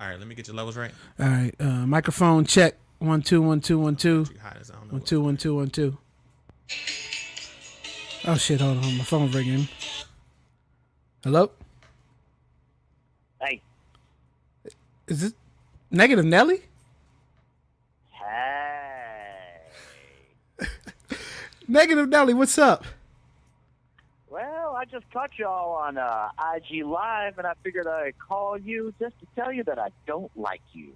All right, let me get your levels right. All right, microphone check. 1 2 1 2 1 2. 1 2 1 2 1 2. Oh shit! Hold on, my phone's ringing. Hello. Hey. Is this Negative Nelly? Hey. Negative Nelly, what's up? Well, I just caught y'all on IG Live, and I figured I'd call you just to tell you that I don't like you.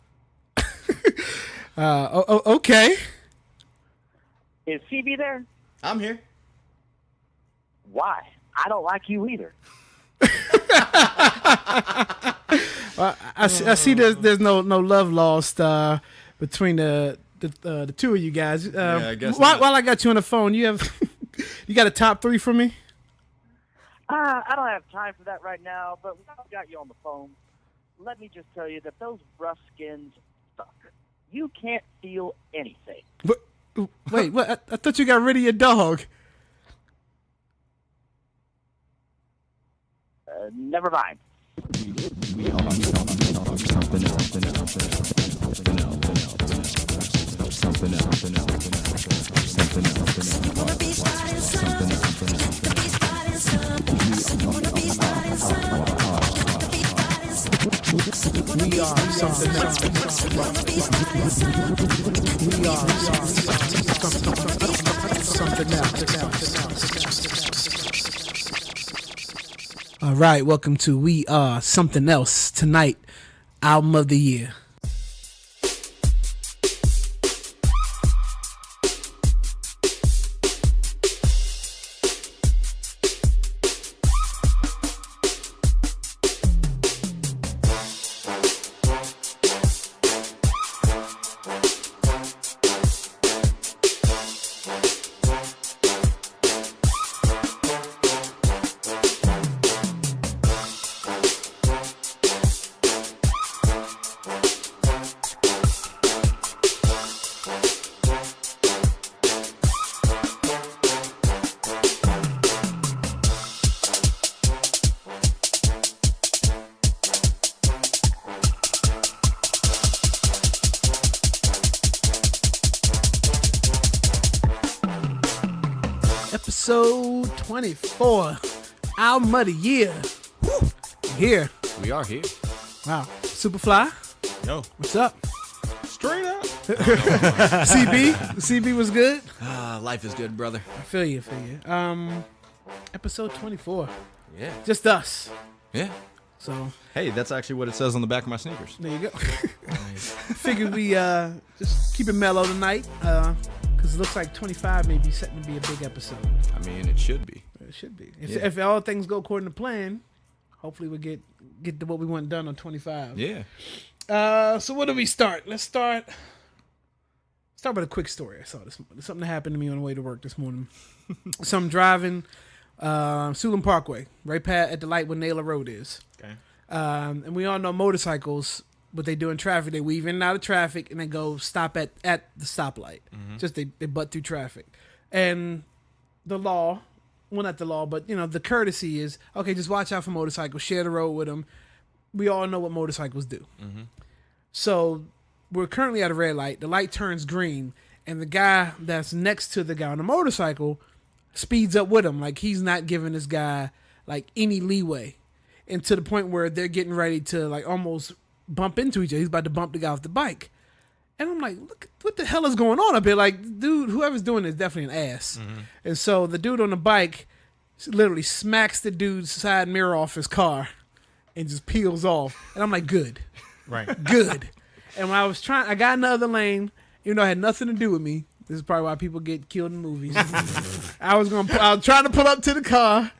Okay. Is CB there? I'm here. Why? I don't like you either. I see there's no love lost between the two of you guys. I guess while I got you on the phone, you got a top 3 for me? I don't have time for that right now, but while I got you on the phone, let me just tell you that those rough skins suck. You can't feel anything. Wait, what? I thought you got rid of your dog. Never mind. We are something else. We are something else. All right, welcome to We Are Something Else. Tonight, album of the year. Episode 24, album of the year. Woo. Here. We are here. Wow. Superfly. Yo. What's up? Straight up. CB was good. Life is good, brother. I feel you. Episode 24. Yeah. Just us. Yeah. So Hey, that's actually what it says on the back of my sneakers. there you go. Figured we just keep it mellow tonight. Because it looks like 25 may be setting to be a big episode. I mean, it should be. It should be. If all things go according to plan, hopefully we'll get to what we want done on 25. Yeah. So where do we start? Let's start with a quick story I saw this morning. Something that happened to me on the way to work this morning. So I'm driving Suitland Parkway, right past at the light where Naylor Road is. Okay. And we all know motorcycles, what they do in traffic, they weave in and out of traffic and they go stop at the stoplight. Mm-hmm. Just they butt through traffic. And the law, well, not the law, but the courtesy is, okay, just watch out for motorcycles, share the road with them. We all know what motorcycles do. Mm-hmm. So we're currently at a red light. The light turns green, and the guy that's next to the guy on the motorcycle speeds up with him. Like, he's not giving this guy like any leeway, and to the point where they're getting ready to like almost bump into each other. He's about to bump the guy off the bike. And I'm like, look, what the hell is going on up here? Like, dude, whoever's doing this is definitely an ass. Mm-hmm. And so the dude on the bike literally smacks the dude's side mirror off his car and just peels off. And I'm like, good. Right. Good. And when I got in the other lane, even though it had nothing to do with me. This is probably why people get killed in movies. I was trying to pull up to the car,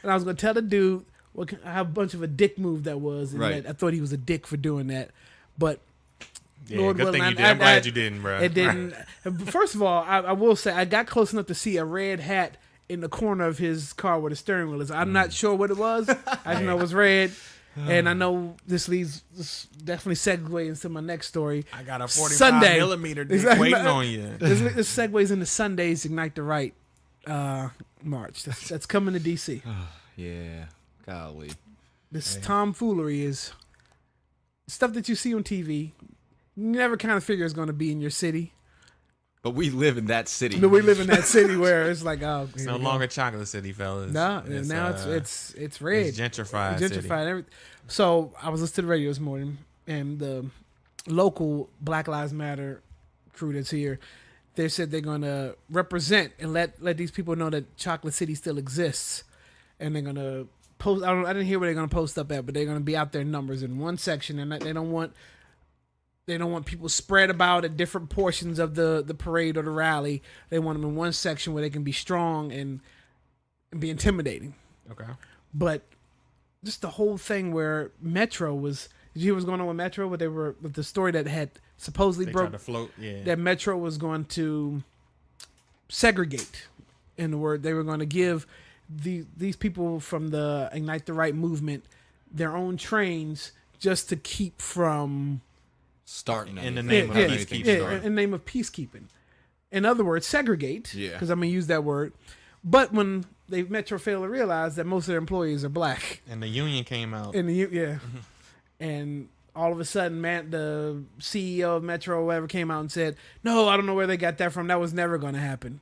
and I was going to tell the dude how much of a dick move that was. And right. I thought he was a dick for doing that. But Yeah, Lord good willing, thing you did. I'm glad you didn't, bro. It didn't. First of all, I will say I got close enough to see a red hat in the corner of his car where the steering wheel is. I'm not sure what it was. I just know it was red. And I know this definitely segue into my next story. I got a 45 Sunday. millimeter dick waiting on you. This segues into Sunday's Ignite the Right march. That's coming to D.C. Yeah. Golly. This tomfoolery is stuff that you see on TV, you never kind of figure is going to be in your city. But we live in that city. But we live in that city where it's like, oh, It's no longer Chocolate City, fellas. No, now it's red. It's gentrified. Gentrified. So I was listening to the radio this morning, and the local Black Lives Matter crew that's here, they said they're going to represent and let these people know that Chocolate City still exists, and they're going to post. I didn't hear where they're going to post up at, but they're going to be out there in numbers in one section, and they don't want people spread about at different portions of the parade or the rally. They want them in one section where they can be strong and be intimidating. Okay. But just the whole thing where Metro was. Did you hear what's going on with Metro? What they were with the story that had supposedly broke. Tried to float. Yeah. That Metro was going to segregate. In the word, they were going to give these people from the Ignite the Right movement their own trains just to keep from starting in the anything. name of peacekeeping. in the name of peacekeeping. In other words, segregate. Yeah. Because I'm gonna use that word. But when Metro failed to realize that most of their employees are black, And the union came out. and all of a sudden, the CEO of Metro or whatever came out and said, "No, I don't know where they got that from. That was never going to happen."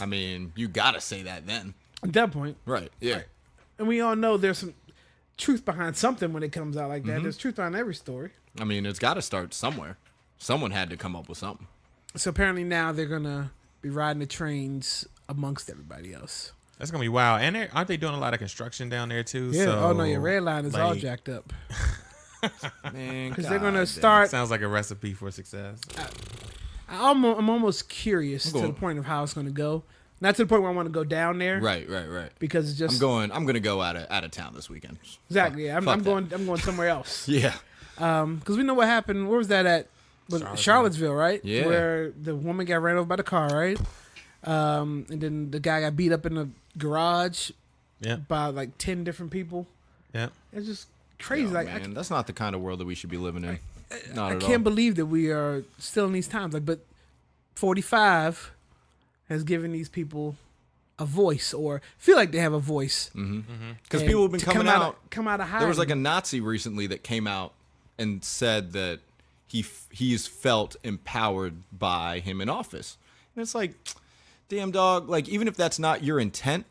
I mean, you gotta say that then. At that point, Right. Yeah. and we all know there's some truth behind something when it comes out like that. There's truth behind every story. I mean, it's got to start somewhere. Someone had to come up with something. So apparently now they're gonna be riding the trains amongst everybody else. That's gonna be wild. And aren't they doing a lot of construction down there too? Yeah. So, Oh no, your red line is all like, jacked up Man, because they're gonna start. Sounds like a recipe for success. I'm almost curious to going- the point of how it's gonna go. Not to the point where I want to go down there. Right. Because it's just I'm gonna go out of town this weekend. exactly. Yeah, Fuck I'm that. going somewhere else. Yeah. Because we know what happened. Where was that at? Was Charlottesville, right? Yeah. Where the woman got ran over by the car, right? And then the guy got beat up in the garage Yeah. by like 10 different people. Yeah. It's just crazy. Yo, like man, that's not the kind of world that we should be living in. Not I at can't all. believe that we are still in these times. Like, but 45 has given these people a voice, or feel like they have a voice. Because And people have been to coming out. come out of hiding. There was like a Nazi recently that came out and said that he's felt empowered by him in office. And it's like, damn dog, like even if that's not your intent,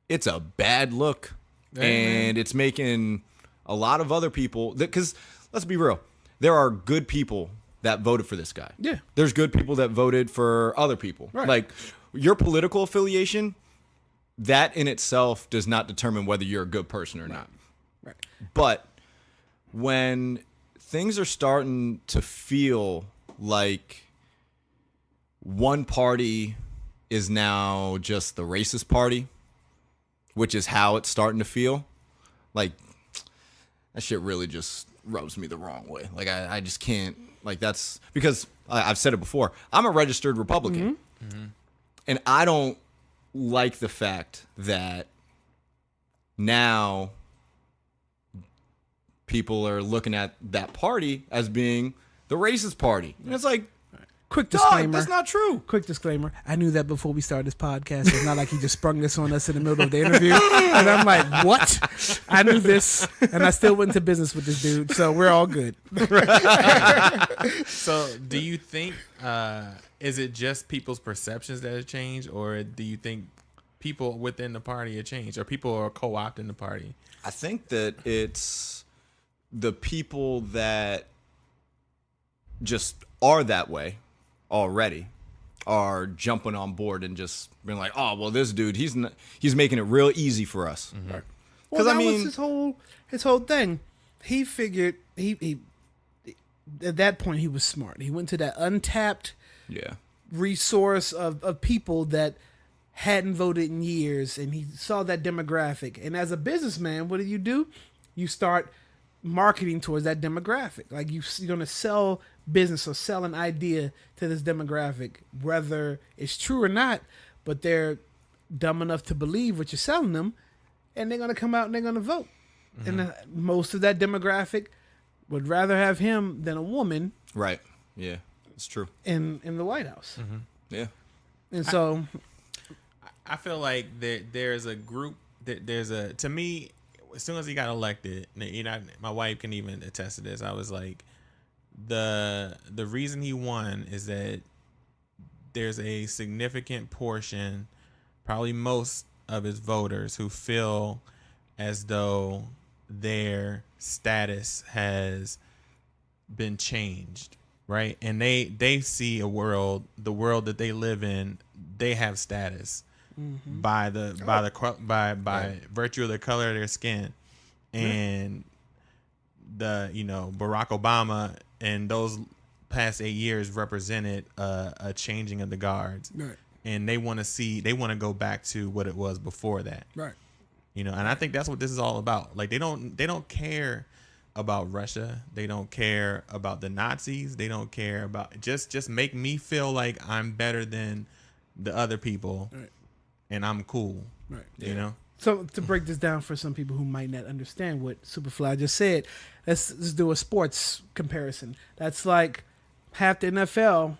it's a bad look. And it's making a lot of other people, because let's be real, there are good people that voted for this guy. Yeah. There's good people that voted for other people. Right. Like your political affiliation, that in itself does not determine whether you're a good person or not. Right. But when things are starting to feel like one party is now just the racist party, which is how it's starting to feel, like that shit really just rubs me the wrong way. Like I just can't, like that's because I've said it before, I'm a registered Republican. And I don't like the fact that now people are looking at that party as being the racist party. And it's like, Quick dog, disclaimer. that's not true. Quick disclaimer. I knew that before we started this podcast. It's not like he just sprung this on us in the middle of the interview. And I'm like, what? I knew this, and I still went into business with this dude, so we're all good. So, do you think is it just people's perceptions that have changed, or do you think people within the party have changed, or people are co-opting the party? I think that it's the people that just are that way already are jumping on board and just being like, oh, well, this dude, he's making it real easy for us. Well, Because that I mean, was his whole thing. He figured he at that point he was smart. He went to that untapped yeah, resource of people that hadn't voted in years, and he saw that demographic. And as a businessman, what do? You start marketing towards that demographic. Like you're going to sell business or sell an idea to this demographic, whether it's true or not, but they're dumb enough to believe what you're selling them, and they're going to come out and they're going to vote. And most of that demographic would rather have him than a woman right, yeah, it's true. in the White House. Yeah, And so I feel like there's a group that to me, as soon as he got elected, my wife can even attest to this. I was like, the reason he won is that there's a significant portion, probably most of his voters, who feel as though their status has been changed, right? And they see the world that they live in, they have status by virtue of the color of their skin. And Barack Obama and those past 8 years represented a changing of the guards. Right. And they want to go back to what it was before that. Right. And I think that's what this is all about. Like, they don't care about Russia. They don't care about the Nazis. They don't care about just make me feel like I'm better than the other people, right, and I'm cool. Right. You know. So to break this down for some people who might not understand what Superfly just said, let's do a sports comparison. That's like half the NFL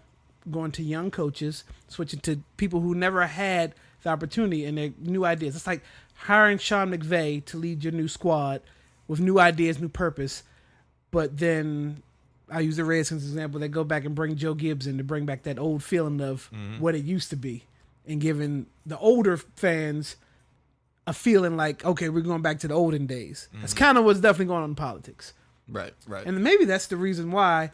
going to young coaches, switching to people who never had the opportunity and their new ideas. It's like hiring Sean McVay to lead your new squad with new ideas, new purpose. But then I use the Redskins as an example. They go back and bring Joe Gibbs in to bring back that old feeling of what it used to be, and giving the older fans a feeling like, okay, we're going back to the olden days. That's kind of what's definitely going on in politics. Right. And maybe that's the reason why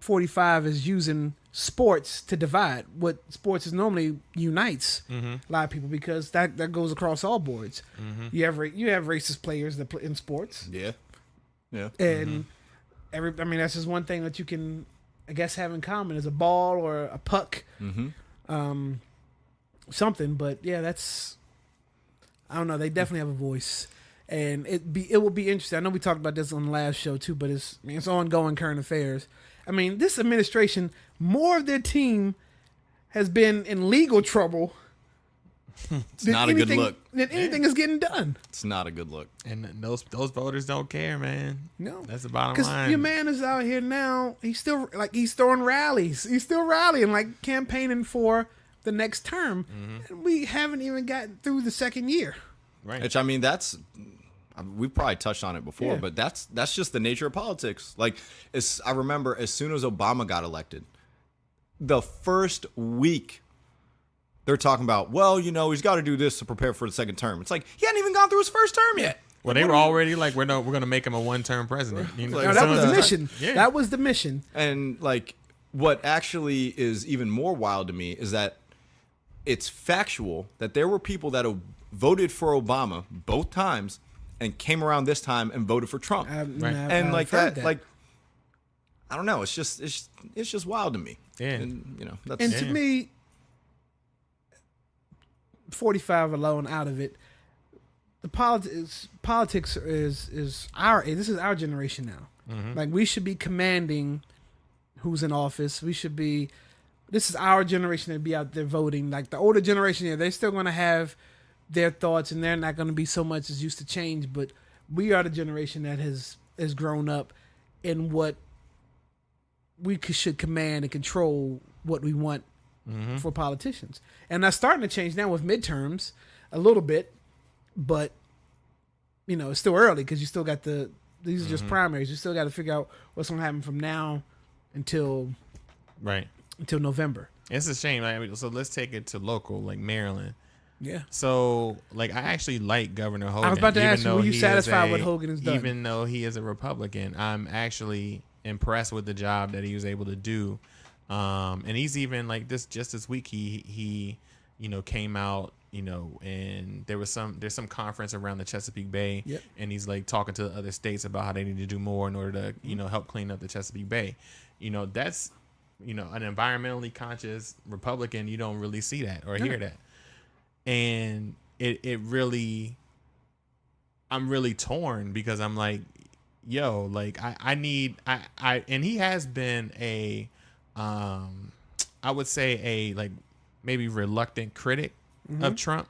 45 is using sports to divide. What sports is normally unites a lot of people, because that goes across all boards. You have racist players that play in sports. Yeah. And that's just one thing that you can, I guess, have in common is a ball or a puck, something. But yeah, that's, I don't know. They definitely have a voice, and it will be interesting. I know we talked about this on the last show too, but it's ongoing current affairs. I mean, this administration, more of their team has been in legal trouble. It's not a good look. Than anything is getting done. It's not a good look. And those voters don't care, man. No, that's the bottom line. Because your man is out here now. He's still he's throwing rallies. He's still rallying, like campaigning for the next term. And we haven't even gotten through the second year. Right. Which, we've probably touched on it before, but that's just the nature of politics. Like, I remember as soon as Obama got elected, the first week they're talking about, well, he's got to do this to prepare for the second term. It's like, he hadn't even gone through his first term yet. Well, they were already like, we're going to make him a one-term president. No, that was the mission. Yeah. That was the mission. And like, what actually is even more wild to me is that it's factual that there were people that voted for Obama both times and came around this time and voted for Trump. And like that, like, I don't know. It's just wild to me. Yeah. And to me, 45 alone out of it, the politics is our generation now. Like, we should be commanding who's in office. This is our generation to be out there voting. Like, the older generation, they're still going to have their thoughts, and they're not going to be so much as used to change. But we are the generation that has grown up in what we should command and control what we want for politicians. And that's starting to change now with midterms a little bit, but it's still early because you still got these are just primaries. You still got to figure out what's going to happen from now until November. It's a shame. So let's take it to local, like Maryland. Yeah. So, like, I actually like Governor Hogan. I was about to ask you, were you satisfied with Hogan has done? Even though he is a Republican, I'm actually impressed with the job that he was able to do. And he's even like just this week, he came out, and there's some conference around the Chesapeake Bay, and he's like talking to the other states about how they need to do more in order to, help clean up the Chesapeake Bay. That's, an environmentally conscious Republican. You don't really see that or hear that. And it really, I'm really torn because I'm like, yo, like I need, and he has been I would say a like maybe reluctant critic of Trump.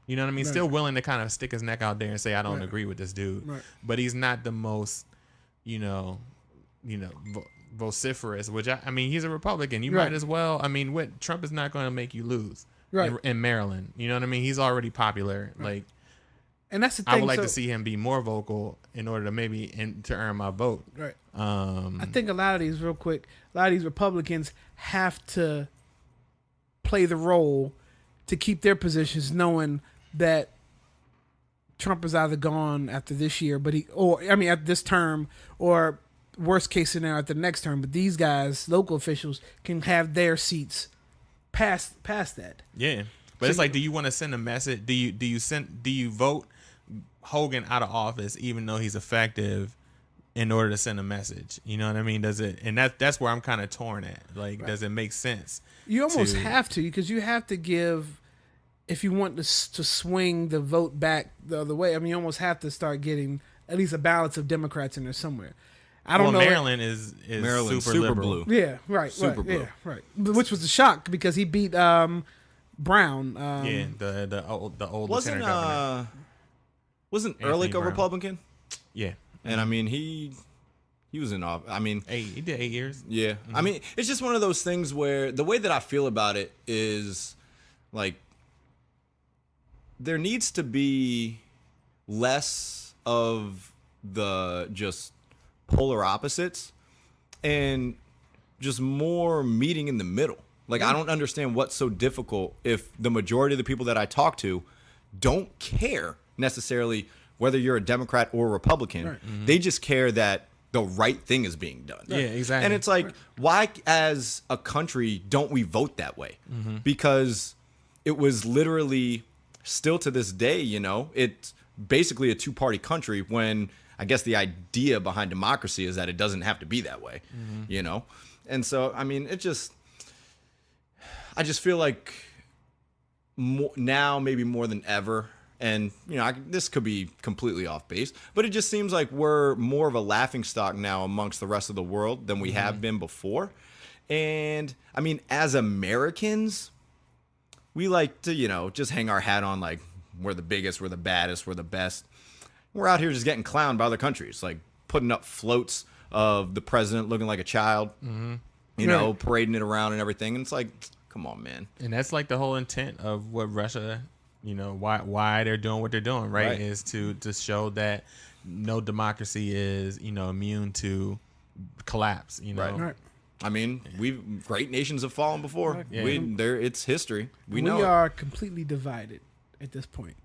You know what I mean? Right. Still willing to kind of stick his neck out there and say, I don't agree with this dude, but he's not the most, vociferous, which I mean, he's a Republican. You might as well. I mean, Trump is not going to make you lose. In Maryland, you know what I mean? He's already popular. Like, And that's the thing. I would like so, to see him be more vocal in order to maybe to earn my vote. Right. I think a lot of these Republicans have to play the role to keep their positions, knowing that Trump is either gone after this year, at this term, or worst case scenario at the next term. But these guys, local officials, can have their seats past that. Yeah, but it's like, do you want to send a message? Do you vote Hogan out of office even though he's effective in order to send a message? You know what I mean? Does it? And that's where I'm kind of torn at. Like, right. Does it make sense? You almost have to, because you have to give. If you want to swing the vote back the other way, I mean, you almost have to start getting at least a balance of Democrats in there somewhere. I don't know. Maryland is super liberal. Blue. Yeah, right. Super blue. Yeah, right. Which was a shock because he beat Brown. The old lieutenant governor. Wasn't Ehrlich a Republican? Yeah. And I mean, he was in office. I mean, he did 8 years. Yeah. Mm-hmm. I mean, it's just one of those things where the way that I feel about it is like there needs to be less of the just polar opposites and just more meeting in the middle. Like, I don't understand what's so difficult if the majority of the people that I talk to don't care necessarily whether you're a Democrat or Republican. Right. Mm-hmm. They just care that the right thing is being done. Yeah, exactly. And it's like, why as a country don't we vote that way? Mm-hmm. Because it was literally still to this day, you know, it's basically a two-party country when I guess the idea behind democracy is that it doesn't have to be that way, you know? And so, I mean, I just feel like now maybe more than ever, and, you know, this could be completely off base, but it just seems like we're more of a laughingstock now amongst the rest of the world than we have been before. And, I mean, as Americans, we like to, you know, just hang our hat on like we're the biggest, we're the baddest, we're the best. We're out here just getting clowned by other countries, like putting up floats of the president looking like a child, you know, parading it around and everything. And it's like, come on, man. And that's like the whole intent of what Russia, you know, why they're doing what they're doing, right? Is to show that no democracy is, you know, immune to collapse, you know. Right. I mean, great nations have fallen before. Yeah. It's history. We are completely divided at this point.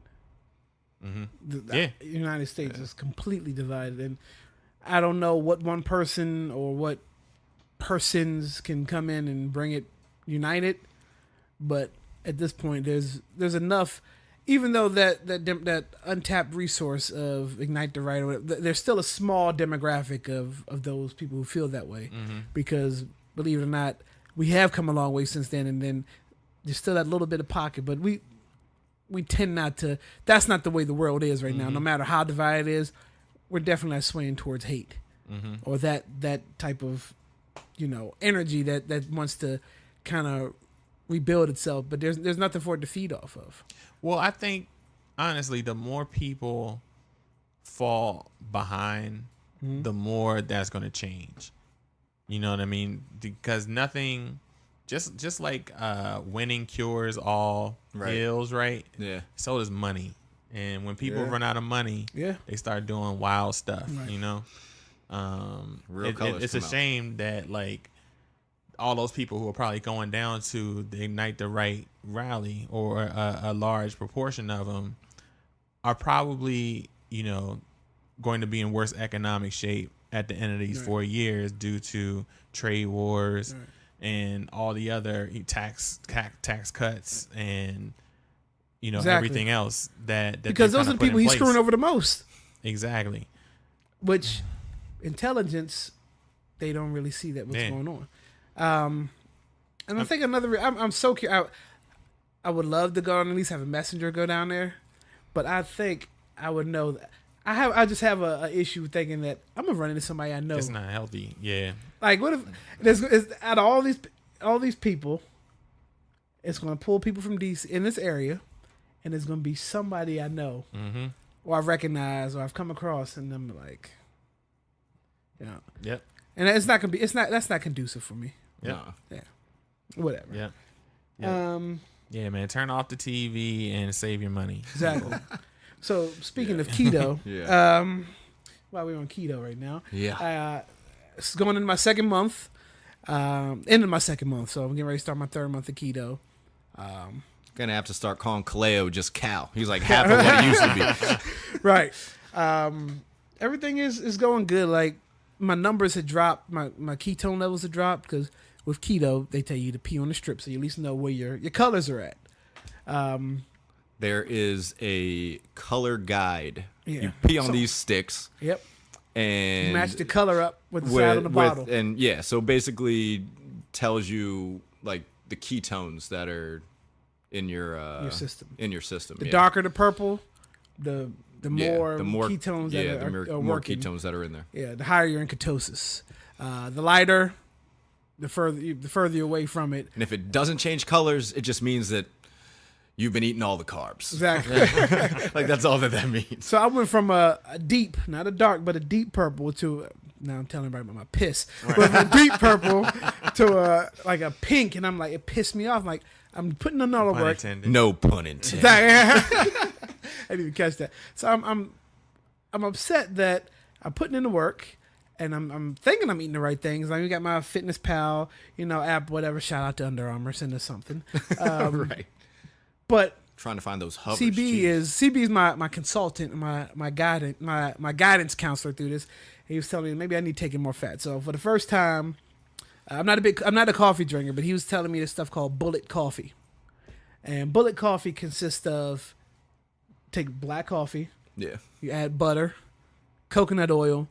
The United States is completely divided, and I don't know what one person or what persons can come in and bring it united. But at this point, there's enough. Even though that untapped resource of Ignite the Right, there's still a small demographic of those people who feel that way. Because believe it or not, we have come a long way since then, and then there's still that little bit of pocket. But we tend not to. That's not the way the world is right now. No matter how divided it is, we're definitely not swaying towards hate or that type of, you know, energy that wants to kind of rebuild itself. But there's nothing for it to feed off of. Well, I think, honestly, the more people fall behind, the more that's going to change. You know what I mean? Because nothing, just like winning cures all ills, right? Yeah. So does money. And when people run out of money, they start doing wild stuff, you know? It's a shame that, like, all those people who are probably going down to the Ignite the Right rally, or a large proportion of them, are probably, you know, going to be in worse economic shape at the end of these 4 years due to trade wars and all the other tax cuts and, you know, everything else that because those are the people he's screwing over the most. Exactly. Which intelligence, they don't really see that what's going on. And I think I'm so curious. I would love to go and at least have a messenger go down there, but I think I would know that I just have a issue thinking that I'm gonna run into somebody I know. It's not healthy. Yeah. Like, what if there's out of all these people, it's gonna pull people from DC in this area, and there's gonna be somebody I know, or I recognize, or I've come across, and I'm like, you know, and it's not gonna be. That's not conducive for me. Yeah. Yeah. Whatever. Yeah. Yeah, man. Turn off the TV and save your money. Exactly. So speaking of keto, Yeah. while we're on keto right now, Yeah. it's going into my second month. End of my second month, so I'm getting ready to start my third month of keto. Gonna have to start calling Kaleo just Cal. He's like half of what he used to be. Right. Everything is going good. Like my numbers had dropped, my ketone levels had dropped because with keto they tell you to pee on the strip, so you at least know where your colors are at. There is a color guide. Yeah. You pee on these sticks. Yep. And Match the color up with the side of the bottle. And yeah, so basically tells you like the ketones that are in your system. In your system. The darker the purple, the more ketones yeah, that are more working. ketones that are in there. Yeah, the higher you're in ketosis. The lighter, the further you're away from it. And if it doesn't change colors, it just means that you've been eating all the carbs. Exactly. Like that's all that means. So I went from a deep, not a dark, but a deep purple to, now I'm telling everybody about my piss, but from a deep purple to like a pink, and I'm like, it pissed me off. Like, I'm putting in all the work. No pun intended. I didn't even catch that. So I'm upset that I'm putting in the work, and I'm thinking I'm eating the right things. Like, we got my Fitness Pal, app, whatever. Shout out to Under Armour, send us something. Right. But Trying to find those hovers. CB is my consultant, my guidance counselor through this. He was telling me maybe I need to take in more fat. So for the first time, I'm not a coffee drinker, but he was telling me this stuff called bullet coffee. And bullet coffee consists of, take black coffee, Yeah. you add butter, coconut oil,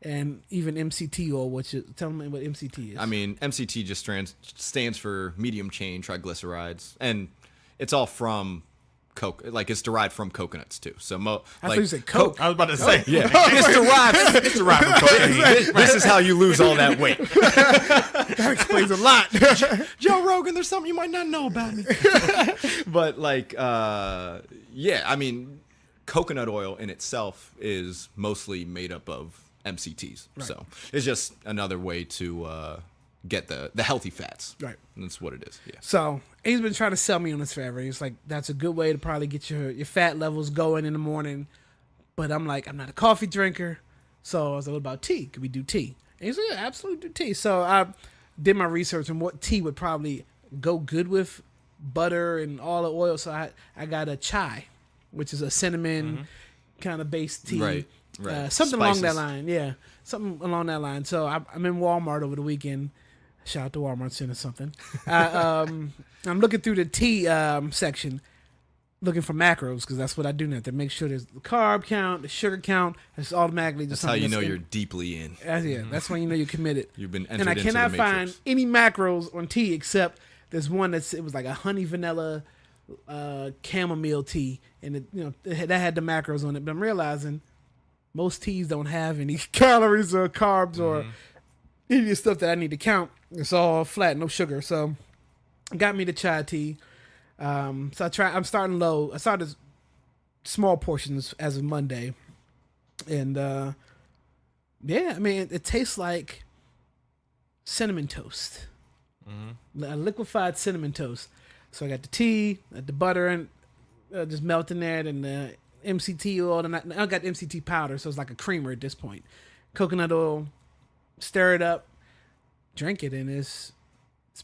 and even MCT oil, which is, tell me what MCT is. I mean, MCT just stands for medium chain triglycerides, and it's all from like it's derived from coconuts too. So I thought you said Coke. I was about to say, yeah, it's derived from cocaine. This is how you lose all that weight. That explains a lot. Joe Rogan, there's something you might not know about me. But like, yeah, I mean, coconut oil in itself is mostly made up of MCTs. Right. So it's just another way to get the healthy fats. Right. And that's what it is. Yeah. So he's been trying to sell me on this forever. He's like, that's a good way to probably get your fat levels going in the morning. But I'm like, I'm not a coffee drinker. So I was like, what about tea? Could we do tea? And he's like, yeah, absolutely do tea. So I did my research on what tea would probably go good with butter and all the oil. So I got a chai, which is a cinnamon kind of based tea. Right. Something Spices. along that line. Yeah. Something along that line. So I'm in Walmart over the weekend. Shout out to Walmart, send us something. I'm looking through the tea section, looking for macros, because that's what I do now, to make sure there's the carb count, the sugar count. It's automatically just That's how you know in. you're deeply in. Yeah, that's when you know you're committed. You've been entered and I into cannot the find matrix. any macros on tea except there's one it was like a honey vanilla chamomile tea, and that had the macros on it. But I'm realizing most teas don't have any calories or carbs or any of the stuff that I need to count. It's all flat, no sugar. So got me the chai tea. So I'm starting low. I started small portions as of Monday. And yeah, I mean, it tastes like cinnamon toast. A liquefied cinnamon toast. So I got the tea, the butter, and just melting that, and the MCT oil. And I got MCT powder, so it's like a creamer at this point. Coconut oil, stir it up, drink it, and it's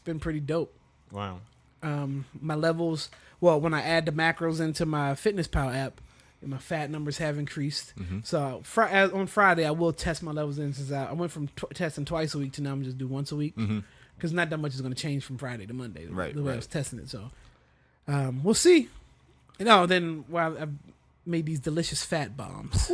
been pretty dope. Wow. My levels, well, when I add the macros into my Fitness Pal app, my fat numbers have increased. So on Friday, I will test my levels in, since I went from testing twice a week to now I'm just do once a week, because not that much is going to change from Friday to Monday, the way I was testing it. So we'll see. Then while I've made these delicious fat bombs.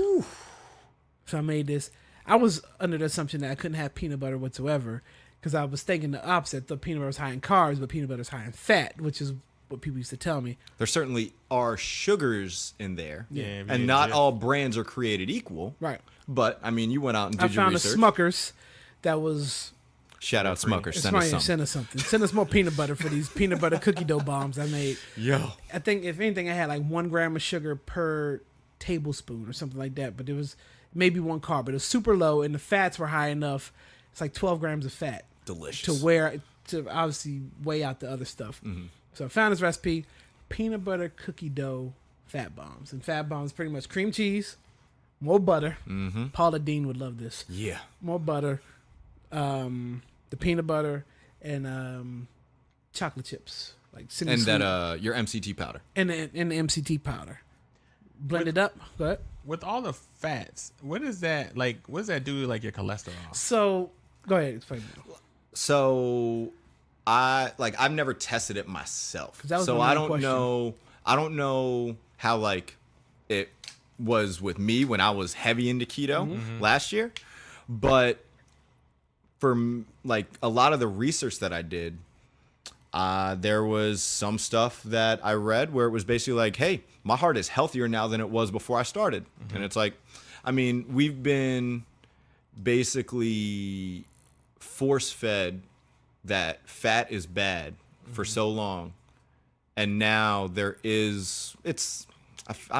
So I made this. I was under the assumption that I couldn't have peanut butter whatsoever, because I was thinking the opposite. The peanut butter was high in carbs, but peanut butter is high in fat, which is what people used to tell me. There certainly are sugars in there. Yeah, And not all brands are created equal. Right. But, I mean, you went out and did your research. I found a Smucker's that was... Shout out Smuckers. Send us something. Send us more peanut butter for these peanut butter cookie dough bombs I made. Yo. I think, if anything, I had like 1 gram of sugar per tablespoon or something like that. But it was maybe 1 carb. But it was super low, and the fats were high enough. It's like 12 grams of fat. Delicious. To obviously weigh out the other stuff. So I found this recipe, peanut butter cookie dough fat bombs, and fat bombs pretty much cream cheese, more butter. Mm-hmm. Paula Deen would love this. Yeah. More butter, the peanut butter, and chocolate chips, like And sweet. that your MCT powder. and the MCT powder. Blend it up. Go ahead. With all the fats, what is that like? What does that do to like your cholesterol? So go ahead, explain. So I've never tested it myself. That was So my I main don't question. know. I don't know how like it was with me when I was heavy into keto last year, but for like a lot of the research that I did, there was some stuff that I read where it was basically like, hey, my heart is healthier now than it was before I started. And it's like, I mean, we've been basically force fed that fat is bad for so long. And now I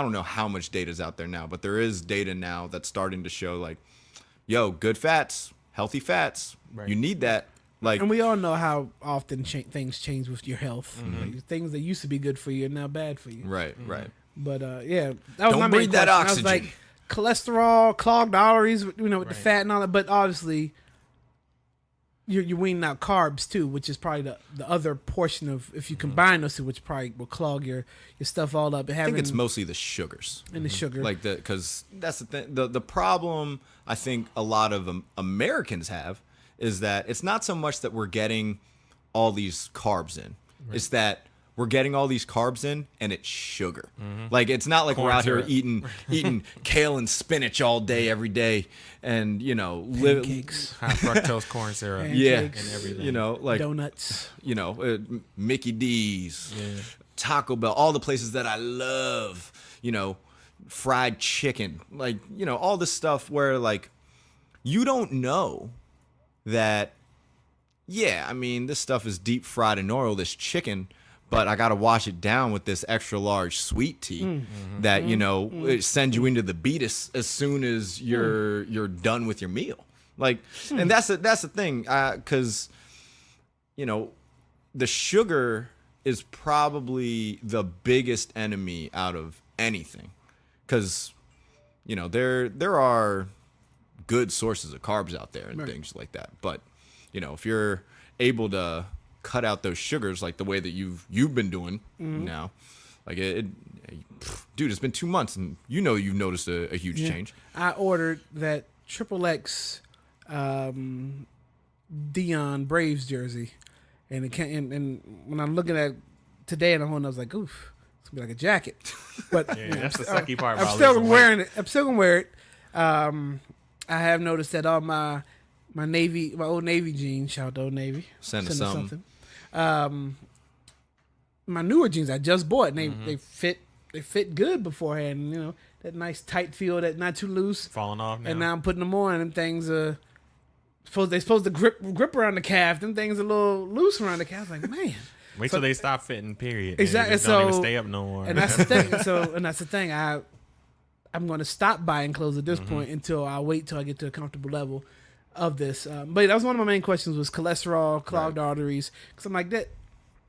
don't know how much data is out there now, but there is data now that's starting to show like, yo, good fats, healthy fats, Right. you need that. Like, And we all know how often things change with your health. Like, things that used to be good for you are now bad for you. right. But yeah, that was Don't my main breathe that question. oxygen. I was like, cholesterol, clogged arteries, with the Right. fat and all that. But obviously, you're weaning out carbs too, which is probably the other portion of if you combine those two, which probably will clog your stuff all up. I think it's mostly the sugars. in the sugar. Like because that's the thing. The problem I think a lot of Americans have is that it's not so much that we're getting all these carbs in. Right. It's that we're getting all these carbs in and it's sugar. Like it's not like Corn we're out syrup. here eating kale and spinach all day every day and Pancakes, High fructose corn syrup. yeah, Pancakes. And everything. like donuts. Mickey D's, Yeah. Taco Bell, all the places that I love, fried chicken, like, all this stuff where like you don't know that, yeah, I mean, this stuff is deep fried in oil, this chicken, but I got to wash it down with this extra large sweet tea that, it sends you into the beat as soon as you're done with your meal. Like, and that's the thing, because, the sugar is probably the biggest enemy out of anything, because, there are good sources of carbs out there and things like that. But, if you're able to cut out those sugars like the way that you've been doing now, like dude, it's been 2 months and you've noticed a huge change. I ordered that XXX Dion Braves jersey, and it can't. And when I'm looking at today and I was like, oof, it's gonna be like a jacket. But Yeah, that's the sucky part. I'm about still losing weight. wearing it. I'm still gonna wear it. I have noticed that all my old Navy jeans, shout out to Old Navy, Send us something. My newer jeans I just bought, and they fit good beforehand. That nice tight feel, that not too loose. Falling off now. And now I'm putting them on, and things are supposed to grip around the calf. Them things are a little loose around the calf. Like, man. Wait till they stop fitting. Period. Exactly. They just don't even So- stay up no more. And that's the thing. That's the thing. I'm going to stop buying clothes at this point until I wait till I get to a comfortable level of this. But that was one of my main questions: was cholesterol, clogged arteries. Because I'm like, that.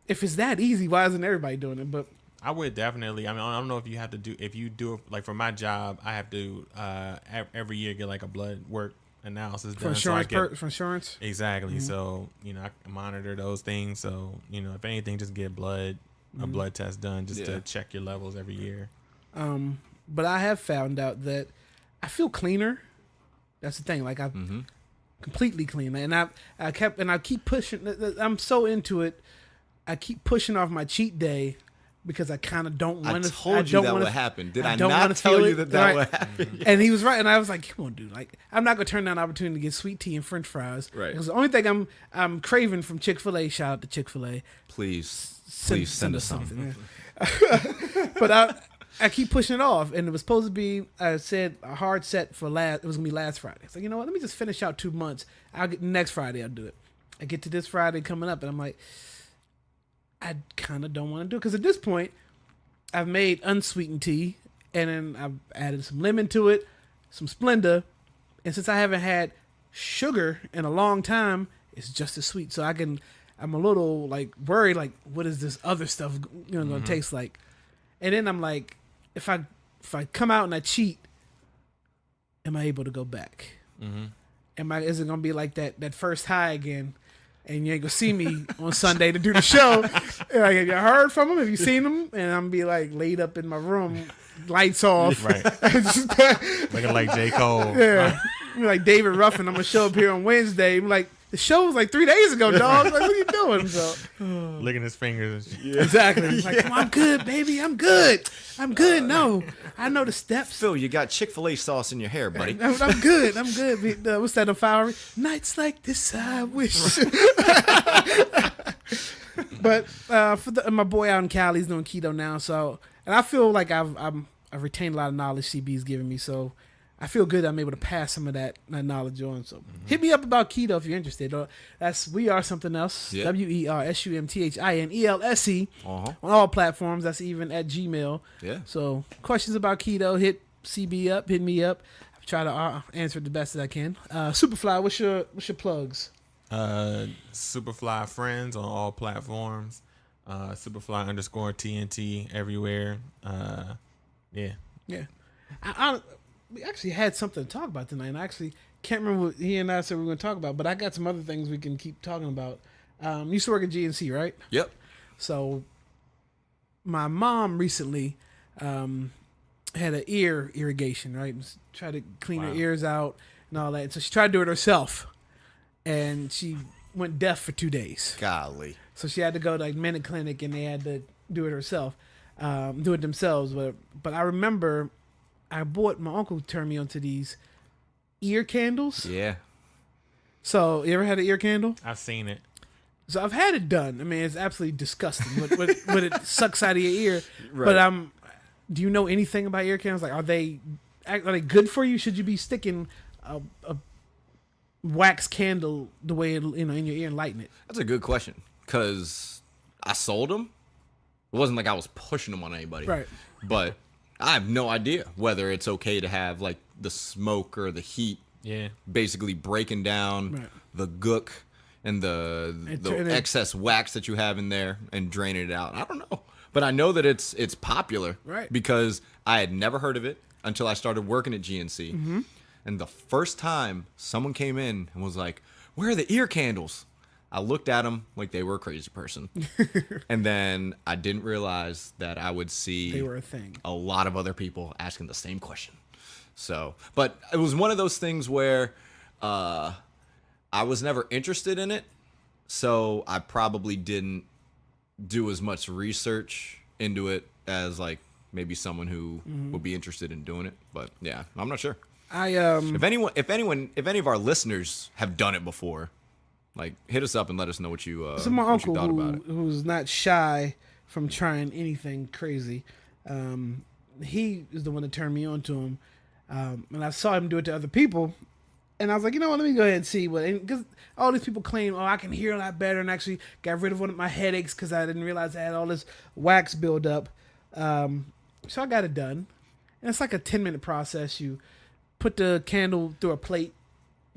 If it's that easy, why isn't everybody doing it? But I would definitely. I mean, I don't know if you have to do. If you do it, like for my job, I have to every year get like a blood work analysis for done. insurance, for insurance, Exactly. So I monitor those things. So if anything, just get a blood test done just to check your levels every year. But I have found out that I feel cleaner. That's the thing. Like I'm completely clean, and I keep pushing. I'm so into it. I keep pushing off my cheat day because I kind of don't want to. I told you that would happen. Did I don't not wanna tell feel you it. that Right. would happen? And he was right, and I was like, "Come on, dude! Like, I'm not gonna turn down the opportunity to get sweet tea and French fries. Right. Because the only thing I'm craving from Chick-fil-A. Shout out to Chick-fil-A. Please send us something. Yeah. But I keep pushing it off, and it was supposed to be. I said a hard set for last. It was gonna be last Friday. So you know what? Let me just finish out 2 months. I'll get next Friday. I'll do it. I get to this Friday coming up, and I'm like, I kind of don't want to do it because at this point, I've made unsweetened tea, and then I've added some lemon to it, some Splenda, and since I haven't had sugar in a long time, it's just as sweet. So I'm a little like worried, like what is this other stuff going to taste like? And then I'm like, if I come out and I cheat, am I able to go back? Is it gonna be like that first high again? And you ain't gonna see me on Sunday to do the show. Like, have you heard from him? Have you seen him? And I'm gonna be like laid up in my room, lights off, Right. Looking like J. Cole. Yeah, like David Ruffin. I'm gonna show up here on Wednesday. I'm like, the show was like 3 days ago, dog. Like, what are you doing? So, Licking his fingers and shit. exactly. Like, come on, I'm good, baby. I'm good. I'm good. No, I know the steps. Phil, you got Chick-fil-A sauce in your hair, buddy. I'm good. I'm good. What's that on Flowery? Nights like this, I wish. But my boy out in Cali, he's doing keto now. So, and I feel like I've retained a lot of knowledge CB's giving me. So, I feel good I'm able to pass some of that knowledge on. So, hit me up about keto if you're interested. That's We Are Something Else. Yeah. WeRSumthinelse on all platforms. That's even at Gmail. Yeah. So, Questions about keto, hit CB up, hit me up. I'll try to answer it the best as I can. Superfly, what's your plugs? Superfly Friends on all platforms. Superfly_TNT everywhere. Yeah. We actually had something to talk about tonight. And I actually can't remember what he and I said we were going to talk about, but I got some other things we can keep talking about. You used to work at GNC, right? Yep. So my mom recently had an ear irrigation, right? Tried to clean her ears out and all that. So she tried to do it herself, and she went deaf for 2 days. Golly. So she had to go to like Minute Clinic, and they had to do it herself, do it themselves. But I remember my uncle turned me onto these ear candles. Yeah. So you ever had an ear candle? I've seen it. So I've had it done. I mean, it's absolutely disgusting what it sucks out of your ear. Right. But do you know anything about ear candles? Like, are they good for you? Should you be sticking a wax candle the way it, in your ear and lighting it? That's a good question, because I sold them. It wasn't like I was pushing them on anybody. Right. But I have no idea whether it's okay to have like the smoke or the heat basically breaking down the gook and the excess wax that you have in there and draining it out. I don't know. But I know that it's popular, right? Because I had never heard of it until I started working at GNC. Mm-hmm. And the first time someone came in and was like, "Where are the ear candles?" I looked at them like they were a crazy person. And then I didn't realize that I would see they were a thing. A lot of other people asking the same question. So, but it was one of those things where I was never interested in it. So I probably didn't do as much research into it as like maybe someone who would be interested in doing it. But yeah, I'm not sure. If any of our listeners have done it before, like, hit us up and let us know what you so my what uncle, you thought about it. Who's not shy from trying anything crazy, he is the one that turned me on to him, and I saw him do it to other people, and I was like, you know what, let me go ahead and see what, because all these people claim, I can hear a lot better, and actually got rid of one of my headaches because I didn't realize I had all this wax build up. So I got it done, and it's like a 10-minute process. You put the candle through a plate,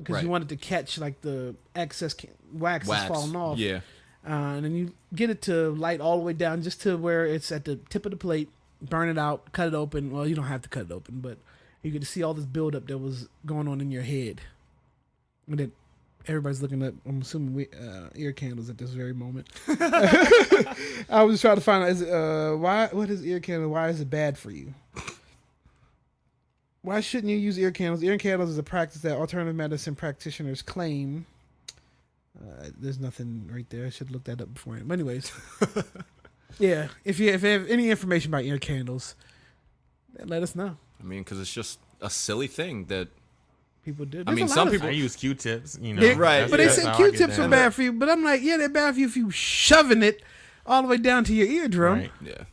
because you want it to catch like the excess wax that's falling off. Yeah. And then you get it to light all the way down just to where it's at the tip of the plate, burn it out, cut it open. Well, you don't have to cut it open, but you get to see all this buildup that was going on in your head. And then everybody's looking at, I'm assuming, ear candles at this very moment. I was trying to find out, what is ear candle? Why is it bad for you? Why shouldn't you use ear candles? Ear candles is a practice that alternative medicine practitioners claim. There's nothing right there. I should look that up beforehand. But anyways, yeah. If you have any information about ear candles, let us know. I mean, because it's just a silly thing that people do. I mean, some people I use Q-tips, right? But they say Q-tips are bad for you. But I'm like, yeah, they're bad for you if you shoving it all the way down to your eardrum. Right. Yeah.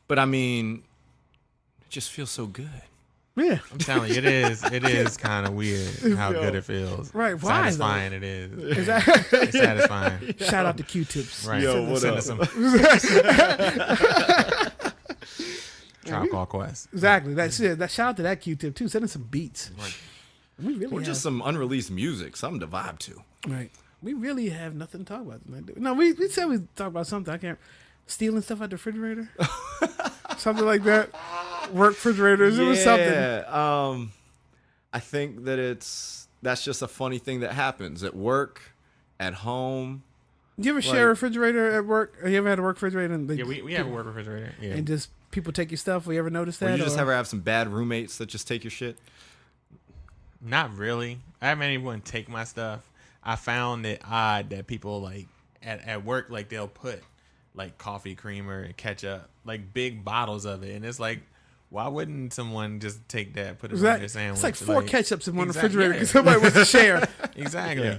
But I mean, it just feels so good. Yeah, I'm telling you, it is kind of weird how good it feels. Right, why? Satisfying though? It is. It's satisfying. Shout out to Q-tips. Right. Yo, what Send up? us some Tribe Called Quest. Exactly. That's it. That shout out to that Q-tip too. Send us some beats. Right. We really Or just some unreleased music, something to vibe to. Right. We really have nothing to talk about tonight. No, we said we talk about something. I can't stealing stuff out the refrigerator. something like that. Work refrigerators. It was something. I think that that's just a funny thing that happens at work, at home. Do you ever share a refrigerator at work? Or you ever had a work refrigerator? And Yeah, we have a work refrigerator. Yeah. And just people take your stuff. You ever notice that? Or you just ever have some bad roommates that just take your shit? Not really. I haven't had anyone take my stuff. I found it odd that people like at work, like they'll put like coffee creamer and ketchup, like big bottles of it, and it's like, why wouldn't someone just take that, put it on their sandwich? It's like 4 ketchups in one refrigerator because yeah. somebody wants to share. Exactly. Yeah.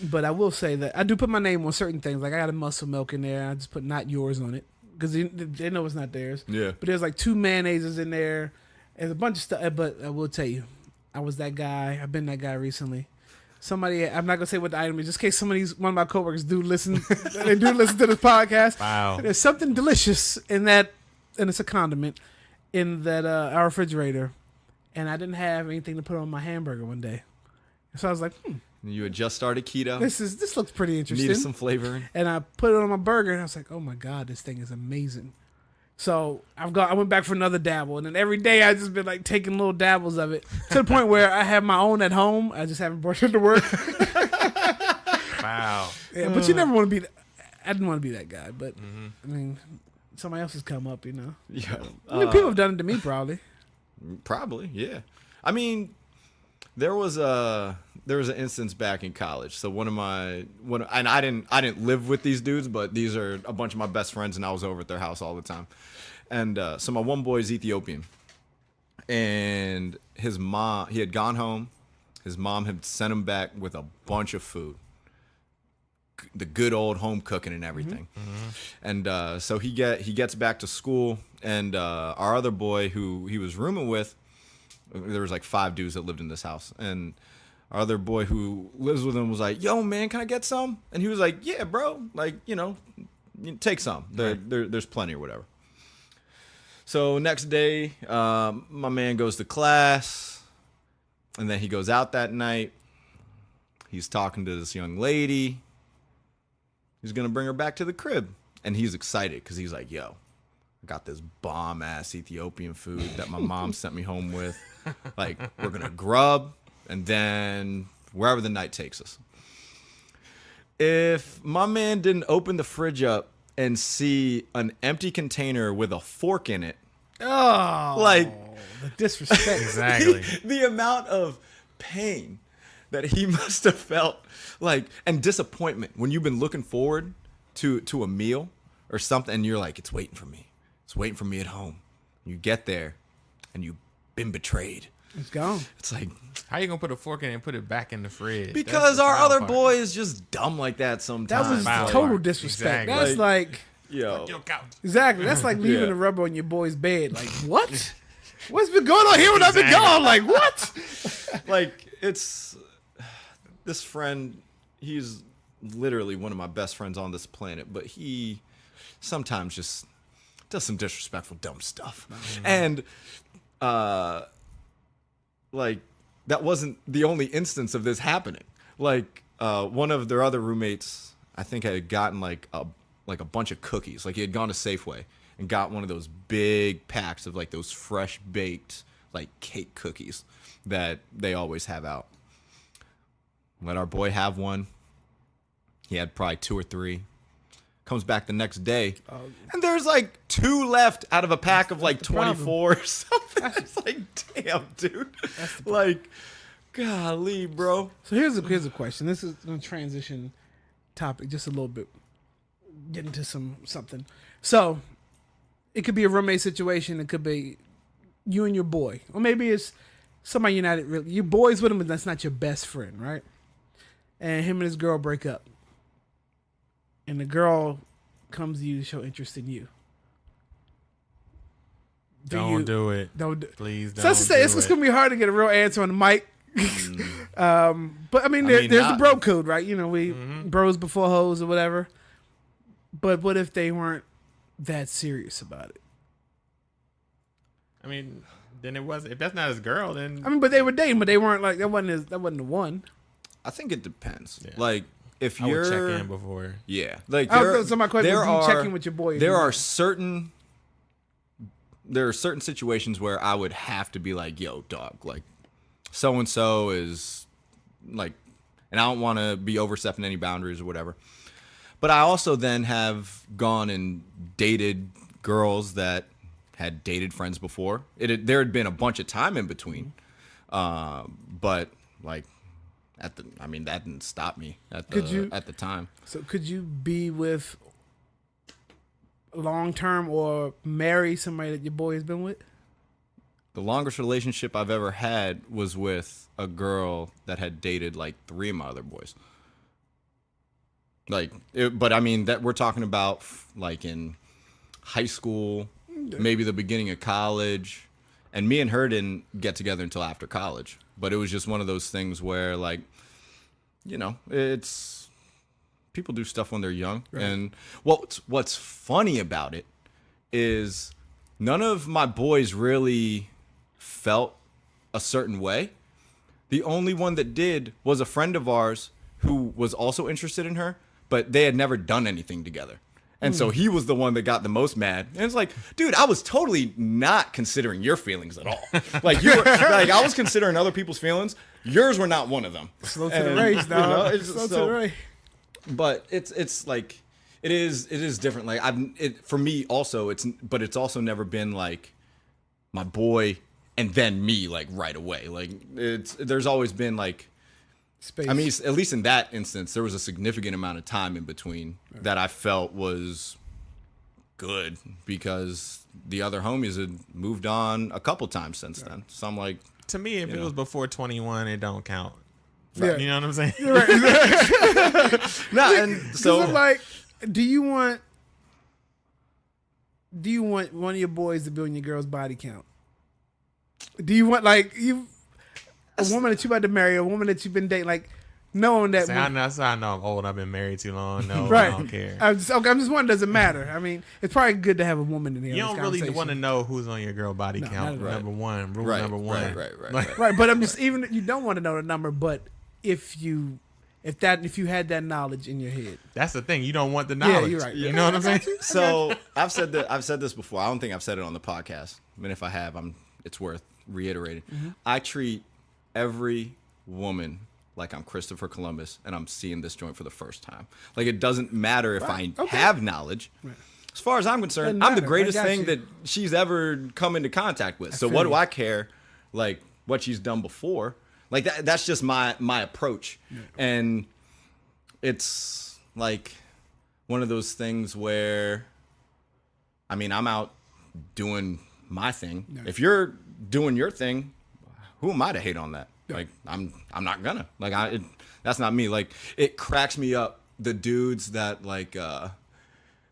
But I will say that I do put my name on certain things. Like I got a muscle milk in there. I just put not yours on it because they know it's not theirs. Yeah. But there's like 2 mayonnaises in there. There's a bunch of stuff. But I will tell you, I was that guy. I've been that guy recently. Somebody, I'm not gonna say what the item is, just in case one of my coworkers do listen. They do listen to this podcast. Wow. There's something delicious in that, and it's a condiment in that our refrigerator, and I didn't have anything to put on my hamburger one day, so I was like, You had just started keto. this looks pretty interesting. Needed some flavoring. And I put it on my burger, and I was like, oh my god, this thing is amazing. So I went back for another dabble, and then every day I just been like taking little dabbles of it to the point where I have my own at home. I just haven't brought it to work. Wow. Yeah, but you never want to be. I didn't want to be that guy, but I mean, somebody else has come up, Yeah. I mean, people have done it to me, probably. Probably, yeah. I mean, there was an instance back in college. So and I didn't live with these dudes, but these are a bunch of my best friends, and I was over at their house all the time. And so my one boy is Ethiopian, and his mom, he had gone home. His mom had sent him back with a bunch of food, the good old home cooking and everything. And so he gets back to school, and our other boy who he was rooming with, there was like 5 dudes that lived in this house, and our other boy who lives with him was like, yo, man, can I get some? And he was like, yeah, bro. Like, you take some. There's plenty or whatever. So next day, my man goes to class, and then he goes out that night. He's talking to this young lady. He's going to bring her back to the crib. And he's excited because he's like, yo, I got this bomb-ass Ethiopian food that my mom sent me home with. Like, we're going to grub, and then wherever the night takes us. If my man didn't open the fridge up and see an empty container with a fork in it, Oh, like the disrespect. Exactly. the amount of pain that he must have felt, like, and disappointment when you've been looking forward to a meal or something, and you're like, it's waiting for me. It's waiting for me at home. You get there, and you've been betrayed. It's gone. It's like, How you gonna put a fork in and put it back in the fridge? because That's the our wild other part. boy is just dumb like that sometimes. That was Wow. total disrespect. Exactly. That's like Yo. Yo, couch. exactly. That's like leaving Yeah. the rubber on your boy's bed. Like what? What's been going on here when I've been Exactly. gone? Like what? Like, it's this friend, he's literally one of my best friends on this planet, but he sometimes just does some disrespectful dumb stuff. And like, that wasn't the only instance of this happening. Like, one of their other roommates, I think, had gotten like a bunch of cookies. Like, he had gone to Safeway and got one of those big packs of like those fresh baked like cake cookies that they always have out. Let our boy have one. He had probably 2 or 3. Comes back the next day, and there's like 2 left out of a pack of like 24 or something. It's like, damn, dude. Like, golly, bro. So here's a question. This is gonna transition topic just a little bit. Get into something. So it could be a roommate situation. It could be you and your boy, or maybe it's somebody you're not really. Your boy's with him, but that's not your best friend, right? And him and his girl break up, and the girl comes to you to show interest in you. Don't do it. Don't do. Please don't. So that's to say, it's do just it. gonna be hard to get a real answer on the mic. But I mean, there's the bro code, right? You know, we bros before hoes or whatever. But what if they weren't that serious about it? I mean, then it was. If that's not his girl, then I mean, but they were dating, but they weren't like that wasn't the one. I think it depends. Yeah. Like, if I would you're check in before. Yeah. Like, So my question is, do you check in with your boy? There are certain there are certain situations where I would have to be like, yo, dog, like so and so is like, and I don't want to be overstepping any boundaries or whatever. But I also then have gone and dated girls that had dated friends before. There had been a bunch of time in between, but like that didn't stop me at the time. So could you be with long term or marry somebody that your boy has been with? The longest relationship I've ever had was with a girl that had dated like 3 of my other boys. But I mean that we're talking about like in high school, maybe the beginning of college, and me and her didn't get together until after college. But it was just one of those things where, like, you know, it's people do stuff when they're young, right. And what's funny about it is none of my boys really felt a certain way. The only one that did was a friend of ours who was also interested in her, but they had never done anything together. And so he was the one that got the most mad. And it's like, dude, I was totally not considering your feelings at all. Like I was considering other people's feelings. Yours were not one of them. Slow to the race, dog. You know, slow to the race. But it's like it is different. Like for me also it's also never been like my boy and then me like right away. Like there's always been like space. I mean, at least in that instance, there was a significant amount of time in between that I felt was good because the other homies had moved on a couple times since then. So I'm like, to me, if it was before 21, it don't count. Yeah. You know what I'm saying? You're right. And so like, do you want one of your boys to be on your girl's body count? Do you want a woman that you about to marry, a woman that you've been dating, like knowing that? I know I'm old. I've been married too long. No, right. I don't care. I'm just wondering, does it matter? I mean, it's probably good to have a woman in here. You don't really want to know who's on your girl body count. Right. Number one, rule right, number one. Right. But I'm just even you don't want to know the number, but if you had that knowledge in your head, that's the thing. You don't want the knowledge. Yeah, you're right. You know what I'm saying? So I've said this before. I don't think I've said it on the podcast. I mean, if I have, it's worth reiterating. Mm-hmm. I treat every woman like I'm Christopher Columbus and I'm seeing this joint for the first time. Like it doesn't matter if I have knowledge. Right. As far as I'm concerned, I'm the greatest thing that she's ever come into contact with. So what do I care? Like what she's done before. Like that's just my approach. Yeah. And it's like one of those things where I mean, I'm out doing my thing. Yeah. If you're doing your thing, who am I to hate on that? Yeah. Like I'm not gonna. Like that's not me. Like it cracks me up the dudes that like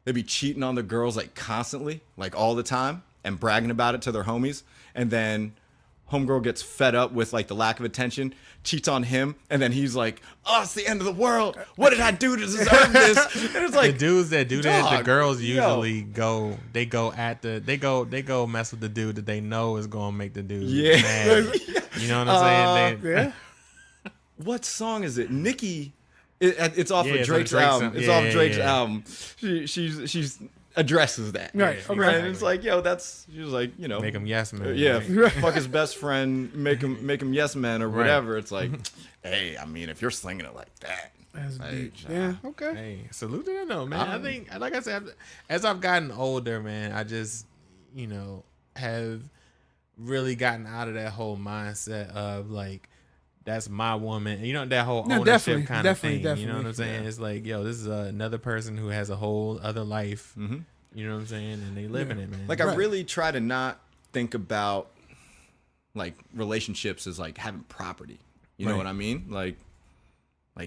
they be cheating on the girls like constantly, like all the time, and bragging about it to their homies, and then homegirl gets fed up with like the lack of attention, cheats on him, and then he's like, "Oh, it's the end of the world. What did I do to deserve this?" And it's like the dudes that do that, the girls usually go mess with the dude that they know is gonna make the dude mad. You know what I'm saying? What song is it? Nikki. It's off of Drake's album. It's off Drake's album. She's addresses that. Right. Right. And it's like, yo, she was like, you know, make him yes man. Yeah. Fuck his best friend, make him yes man or whatever. Right. It's like, hey, I mean, if you're slinging it like that. That's deep. Yeah. Okay. Hey, salute to that though, man. I think, like I said, as I've gotten older, man, I just, you know, have really gotten out of that whole mindset of like, that's my woman. You know, that whole ownership kind of thing. You know what I'm saying? Yeah. It's like, yo, this is another person who has a whole other life. Mm-hmm. You know what I'm saying? And they live in it, man. Like, I really try to not think about, like, relationships as, like, having property. You know what I mean? Like,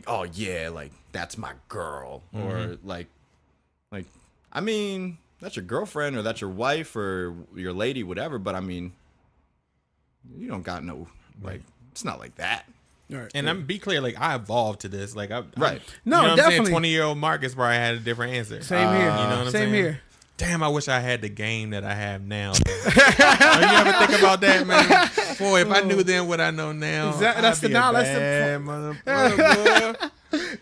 oh, yeah, like, that's my girl. Mm-hmm. Or, like, I mean, that's your girlfriend or that's your wife or your lady, whatever. But, I mean, you don't got no, like... It's not like that. Right. And I'm be clear, like I evolved to this. Like no, you know definitely. 20-year-old Marcus probably had a different answer. Same here. You know what I'm saying? Same here. Damn, I wish I had the game that I have now. You ever think about that, man? Boy, if I knew then what I know now, exactly. That's the knowledge.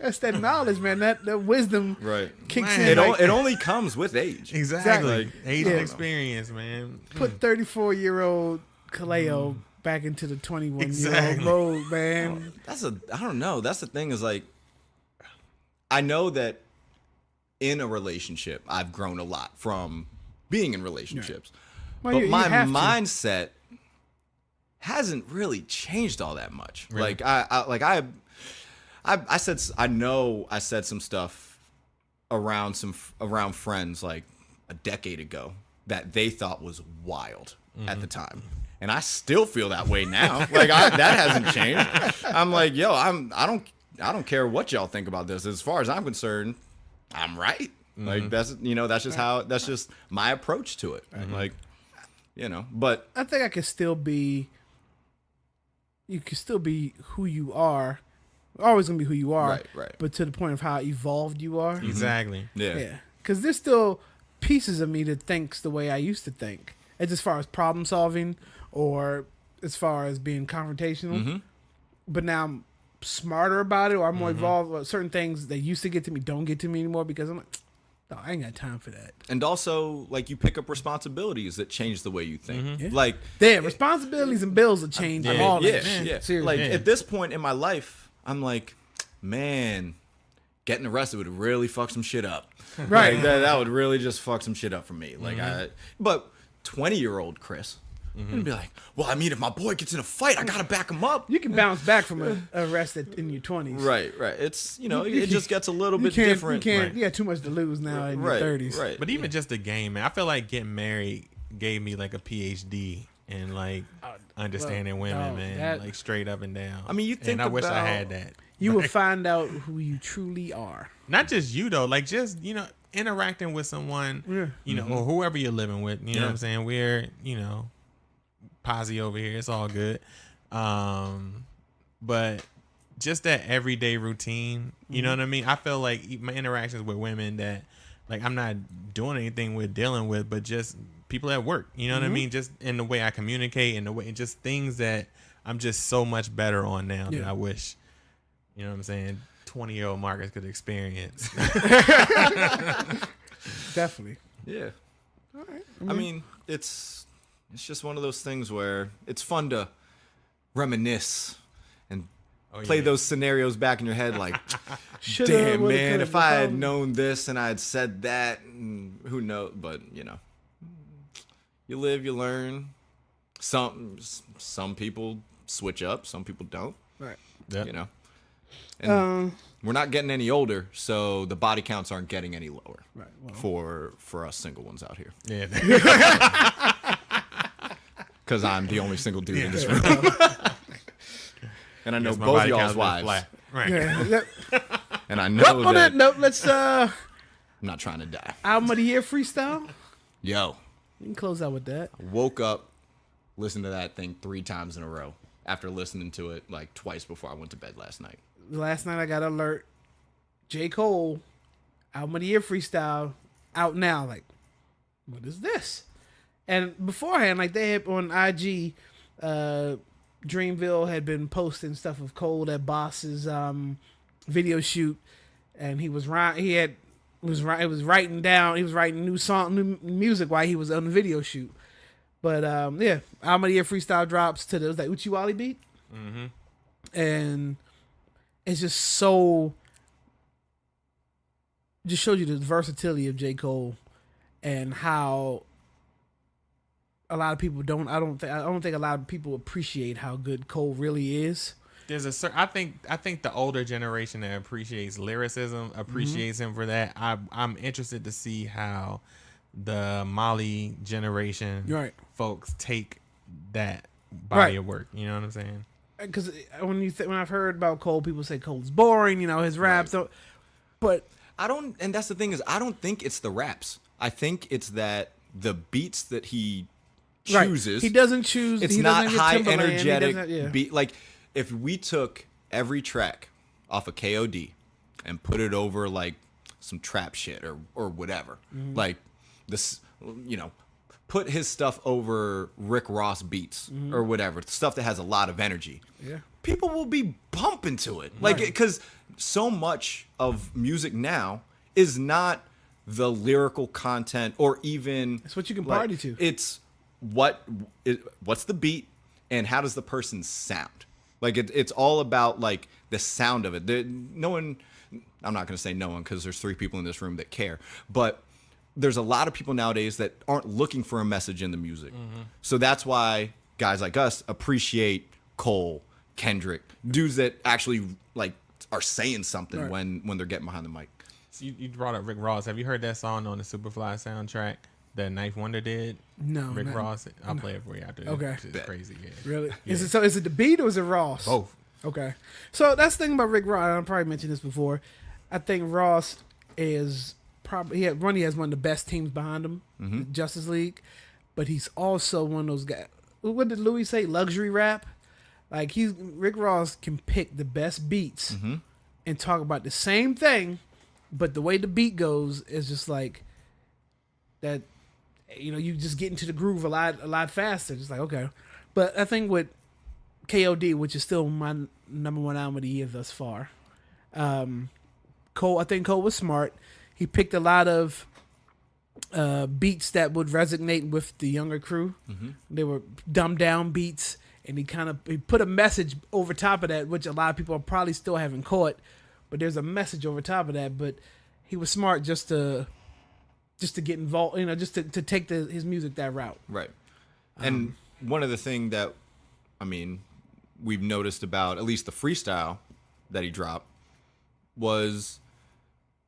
That's that knowledge, man. That wisdom Right. kicks Man. in. It only comes with age. Exactly. Exactly. Age Yeah. and experience, man. Put 34-year-old Kaleo back into the 21-year-old Exactly. mode, man. I don't know. That's the thing is like, I know that in a relationship, I've grown a lot from being in relationships. Well, But you my have to. mindset hasn't really changed all that much. Really? Like I said some stuff around friends like a decade ago that they thought was wild at the time. And I still feel that way now. Like that hasn't changed. I'm like, yo, I don't care what y'all think about this. As far as I'm concerned, I'm right. Like that's just my approach to it. Like, but I think I can still be. You can still be who you are. Always gonna be who you are. Right. But to the point of how evolved you are. Exactly. Yeah. Because there's still pieces of me that thinks the way I used to think. It's as far as problem solving or as far as being confrontational. But now I'm smarter about it, or I'm more evolved. Or certain things that used to get to me don't get to me anymore because I'm like, no, I ain't got time for that. And also, like, you pick up responsibilities that change the way you think. Yeah. Like, Damn, responsibilities and bills will change all that shit. yeah. Seriously. Like, Yeah. at this point in my life, I'm like, man, getting arrested would really fuck some shit up. Right. Like, that would really just fuck some shit up for me. Like, but 20-year-old Chris would be like, well, I mean, if my boy gets in a fight, I gotta back him up. You can bounce back from an arrest in your 20s. Right. It's, it just gets a little bit You different. can't. Right. You got too much to lose now in Right, your 30s. right. But even just the game, man, I feel like getting married gave me like a PhD in like understanding women, dog, man, that- like straight up and down. I mean, you think and I wish I about- had that. You will find out who you truly are. Not just you though, like just interacting with someone, or whoever you're living with. You know what I'm saying? We're posse over here. It's all good. But just that everyday routine, you know what I mean? I feel like my interactions with women that like I'm not doing anything with dealing with, but just people at work, you know what I mean? Just in the way I communicate and the way, just things that I'm just so much better on now that I wish, you know what I'm saying, 20-year-old Marcus could experience. Definitely. Yeah. All right. I mean, it's just one of those things where it's fun to reminisce and play those scenarios back in your head like, Shoulda, damn, woulda, man, coulda, if I had woulda. known this and I had said that, who knows? But, you live, you learn. Some people switch up, some people don't, Right. Yeah. And we're not getting any older, so the body counts aren't getting any lower. Right. Well, For us single ones out here. Yeah. Because I'm the only single dude in this room. And I know Guess my both body y'all's count's been wives. flat. Right. yeah. And I know Well, on that that note, let's I'm not trying to die. album of the year freestyle. Yo, You can close out with that. woke up, listened to that thing 3 times in a row after listening to it like twice before I went to bed last night. Last night I got an alert. J. Cole, album of the year freestyle, out now. Like, what is this? And beforehand, like they had on IG, Dreamville had been posting stuff of Cole at Boss's video shoot, and he was writing down. He was writing new music while he was on the video shoot. But album of the year freestyle drops to that Uchi Wally beat, and it's just so. Just shows you the versatility of J. Cole, and how a lot of people don't. I don't think a lot of people appreciate how good Cole really is. There's I think the older generation that appreciates lyricism appreciates him for that. I'm interested to see how the Molly generation folks take that body of work. You know what I'm saying? Because when I've heard about Cole, people say Cole's boring. His raps don't. But I don't, and that's the thing is, I don't think it's the raps. I think it's that the beats that he chooses. He doesn't choose. It's he not doesn't get high Timberland, he energetic doesn't- beat. Like if we took every track off of KOD and put it over like some trap shit or whatever, like this, put his stuff over Rick Ross beats or whatever, stuff that has a lot of energy. Yeah. people will be bumping to it. Like, because so much of music now is not the lyrical content or even It's what you can like, party to. It's what's the beat and how does the person sound? Like it's all about like the sound of it. No one, I'm not going to say no one because there's 3 people in this room that care, but there's a lot of people nowadays that aren't looking for a message in the music. So that's why guys like us appreciate Cole, Kendrick, dudes that actually like are saying something when they're getting behind the mic. So you brought up Rick Ross. Have you heard that song on the Superfly soundtrack that Knife Wonder did? No, Rick Ross. I'll play it for you after. Okay. It's crazy. Yeah. Really? Yeah. Is it the beat or is it Ross? Both. Okay. So that's the thing about Rick Ross. I probably mentioned this before. I think Ross is probably he has one of the best teams behind him, the Justice League, but he's also one of those guys. What did Louis say? Luxury rap. Like Rick Ross can pick the best beats and talk about the same thing, but the way the beat goes is just like that. You know, you just get into the groove a lot faster. Just like okay, but I think with KOD, which is still my number 1 album of the year thus far, Cole. I think Cole was smart. He picked a lot of beats that would resonate with the younger crew. They were dumbed down beats, and he put a message over top of that, which a lot of people probably still haven't caught. But there's a message over top of that. But he was smart just to get involved, you know, just to take his music that route. Right. And one of the things that, I mean, we've noticed about at least the freestyle that he dropped was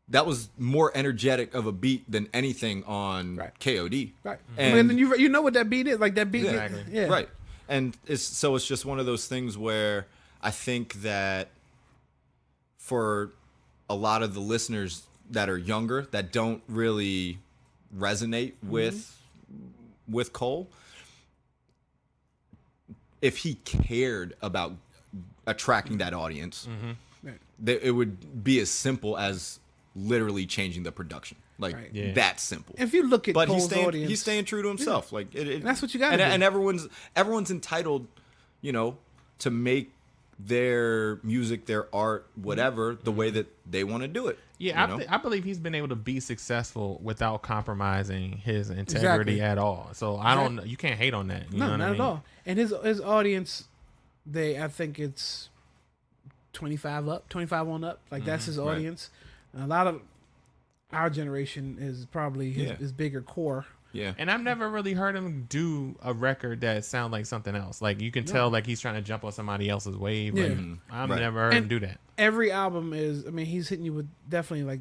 that was more energetic of a beat than anything on KOD. Right. And I mean, you know what that beat is? Like that beat. Exactly. Yeah. Right. And it's just one of those things where I think that for a lot of the listeners that are younger that don't really resonate with Cole, if he cared about attracting that audience, it would be as simple as literally changing the production. Like that simple. If you look at Cole's audience, he's staying true to himself. Like that's what you got. And everyone's entitled, you know, to make their music, their art, whatever, the way that they want to do it. Yeah, I believe he's been able to be successful without compromising his integrity at all. So you can't hate on that. You know what not I mean? at all. And his audience, I think it's 25 on up. Like that's his audience. And a lot of our generation is probably his bigger core. Yeah. And I've never really heard him do a record that sounds like something else. Like you can tell like he's trying to jump on somebody else's wave. Yeah. Like, I've never heard him do that. Every album is, I mean, he's hitting you with definitely like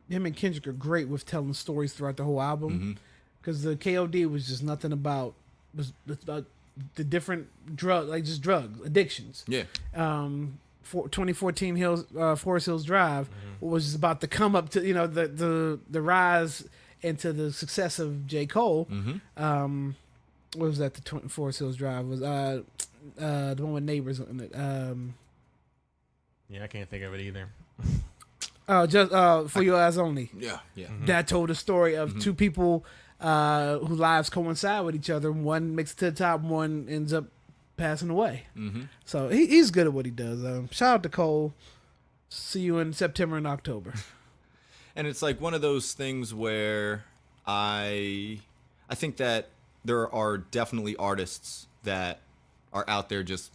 him and Kendrick are great with telling stories throughout the whole album. Because the KOD was just nothing about the different drug addictions. Yeah. 2014 Forest Hills Drive was just about the come up to, you know, the rise into the success of J. Cole. What was that? The Forest Hills Drive was the one with Neighbors on it. Yeah, I can't think of it either. Just For Your Eyes Only. Yeah. Yeah. That told a story of two people whose lives coincide with each other. One makes it to the top, one ends up passing away. So he's good at what he does. Shout out to Cole. See you in September and October. And it's like one of those things where I think that there are definitely artists that are out there just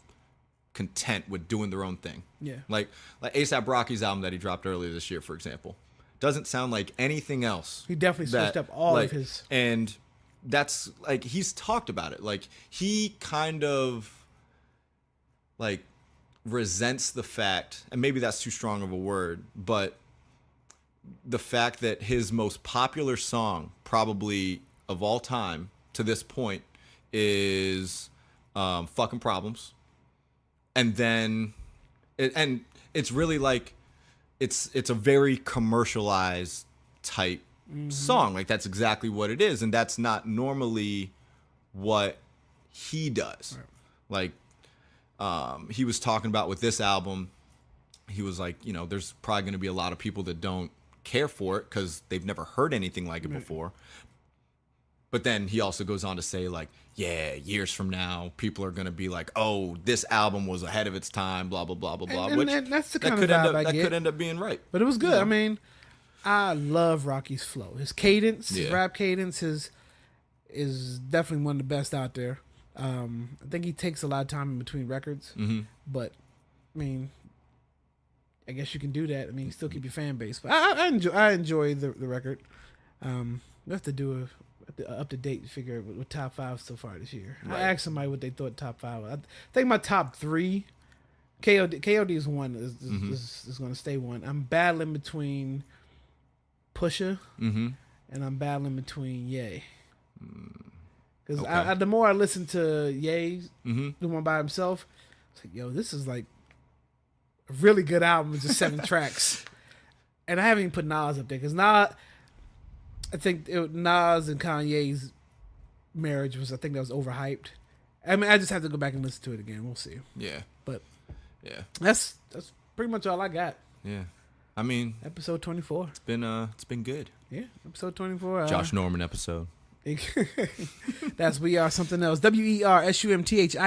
content with doing their own thing. Yeah. Like A$AP Rocky's album that he dropped earlier this year, for example, doesn't sound like anything else. He definitely switched up all of his. And that's like, he's talked about it. Like he kind of like resents the fact, and maybe that's too strong of a word, but the fact that his most popular song probably of all time to this point is Fucking Problems. And then it's really like it's a very commercialized type song. Like that's exactly what it is, and that's not normally what he does. Right. Like he was talking about with this album, he was like, you know, there's probably going to be a lot of people that don't care for it because they've never heard anything like it before. But then he also goes on to say, like, yeah, years from now, people are going to be like, oh, this album was ahead of its time, blah, blah, blah, blah, blah. And that's the kind of could vibe end up, I that get. could end up being right. But it was good. Yeah. I mean, I love Rocky's flow. His cadence, his rap cadence is definitely one of the best out there. I think he takes a lot of time in between records. Mm-hmm. But, I mean, I guess you can do that. I mean, you still keep your fan base. But I enjoy the record. We have to do a up-to-date figure with top 5 so far this year. Right. I asked somebody what they thought top 5 was. I think my top 3, KOD is one, is going to stay one. I'm battling between Pusha and I'm battling between Ye. Because Okay. the more I listen to Ye's, the one by himself, it's like, yo, this is like a really good album with just 7 tracks. And I haven't even put Nas up there because Nas, I think Nas and Kanye's marriage was, I think that was overhyped. I mean, I just have to go back and listen to it again. We'll see. Yeah. But Yeah. that's pretty much all I got. Yeah. I mean, Episode 24. it's been good. Yeah, episode 24. Josh Norman episode. That's We Are Something Else. WERSUMTHINELSE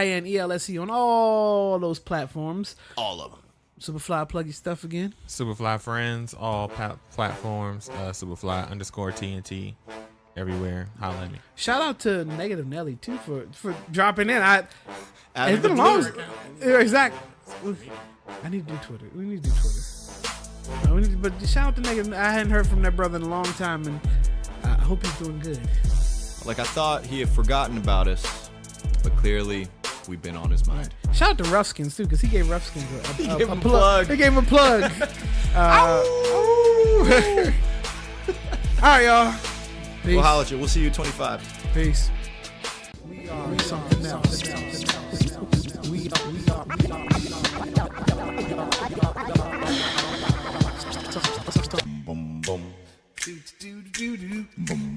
on all those platforms. All of them. Superfly, plug your stuff again. Superfly Friends, all platforms. Superfly_TNT everywhere. Holla at me. Shout out to Negative Nelly too for dropping in. It's Adding been a the long. Twitter account. Yeah, exactly. I need to do Twitter. We need to do Twitter. But shout out to Negative. I hadn't heard from that brother in a long time, and I hope he's doing good. Like, I thought he had forgotten about us, but clearly we've been on his mind. Shout out to Ruffskins too, because he gave Ruffskins a gave him a plug. He gave him a plug. All right, y'all. Peace. We'll holler at you. We'll see you 25. Peace. We are something else. We are. Boom, boom.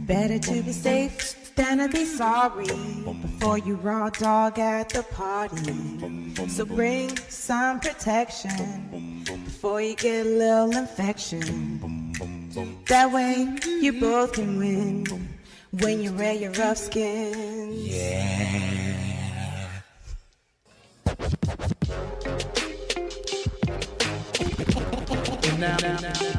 Better to be safe than to be sorry before you raw dog at the party. So bring some protection before you get a little infection. That way you both can win when you wear your rough skin. Yeah. And now.